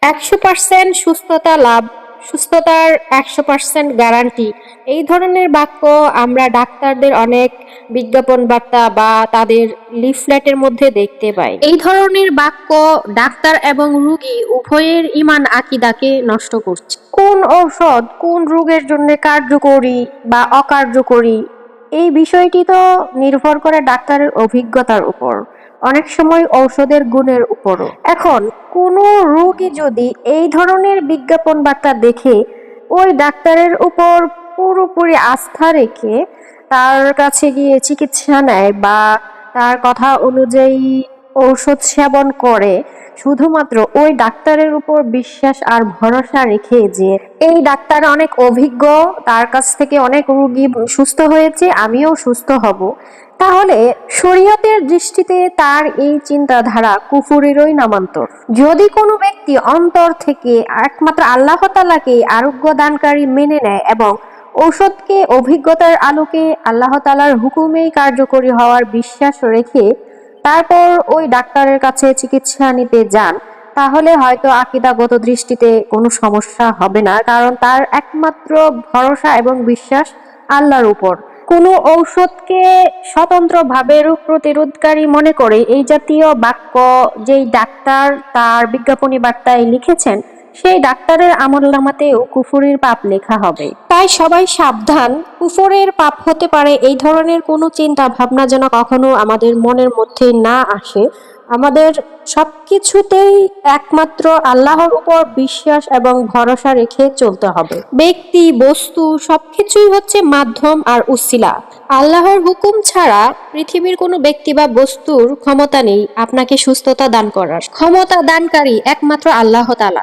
100% সুস্থতা লাভ, সুস্থতার 100% গ্যারান্টি, এই ধরনের বাক্য আমরা ডাক্তারদের অনেক বিজ্ঞাপন বার্তা বা তাদের লিফলেটের মধ্যে দেখতে পাই। এই ধরনের বাক্য ডাক্তার এবং রোগী উভয়ের ঈমান আকিদাকে নষ্ট করছে। কোন ঔষধ কোন রোগের জন্য কার্যকরী বা অকার্যকরী, এই বিষয়টি তো নির্ভর করে ডাক্তারের অভিজ্ঞতার উপর, অনেক সময় ঔষধের গুণের উপরও। এখন কোনো রোগী যদি এই ধরনের বিজ্ঞাপন বার্তা দেখে ওই ডাক্তারের উপর পুরোপুরি আস্থা রেখে তার কাছে গিয়ে চিকিৎসা নেয় বা তার কথা অনুযায়ী ঔষধ সেবন করে, শুধুমাত্র ওই ডাক্তারের উপর বিশ্বাস আর ভরসা রেখে যে এই ডাক্তার অনেক অভিজ্ঞ, তার কাছ থেকে অনেক রোগী সুস্থ হয়েছে, আমিও সুস্থ হব, তাহলে শরীয়তের দৃষ্টিতে তার এই চিন্তাধারা কুফুরেরই নামান্তর। যদি কোনো ব্যক্তি অন্তর থেকে একমাত্র আল্লাহ তাআলাকে আরোগ্য দানকারী মেনে নেয় এবং ঔষধকে অভিজ্ঞতার আলোকে আল্লাহ তাআলার হুকুমেই কার্যকরী হওয়ার বিশ্বাস রেখে তারপর ওই ডাক্তারের কাছে চিকিৎসা নিতে যান, তাহলে হয়তো আকীদাগত দৃষ্টিতে কোনো সমস্যা হবে না, কারণ তার একমাত্র ভরসা এবং বিশ্বাস আল্লাহর উপর। কোনো ঔষধকে স্বতন্ত্রভাবে রোগ প্রতিরোধকারী মনে করে এই জাতীয় বাক্য যেই ডাক্তার তার বিজ্ঞাপনী বার্তায় লিখেছেন, সেই ডাক্তারের আমলনামাতেও কুফুরির পাপ লেখা হবে। তাই সবাই সাবধান, কুফরের পাপ হতে পারে এই ধরনের কোনো চিন্তা ভাবনা যেন কখনো আমাদের মনের মধ্যে না আসে। আমাদের সবকিছুতেই একমাত্র আল্লাহর উপর বিশ্বাস এবং ভরসা রেখে চলতে হবে। ব্যক্তি বস্তু সবকিছুই হচ্ছে মাধ্যম আর উসিলা। আল্লাহর হুকুম ছাড়া পৃথিবীর কোনো ব্যক্তি বা বস্তুর ক্ষমতা নেই আপনাকে সুস্থতা দান করার। ক্ষমতা দানকারী একমাত্র আল্লাহ তাআলা।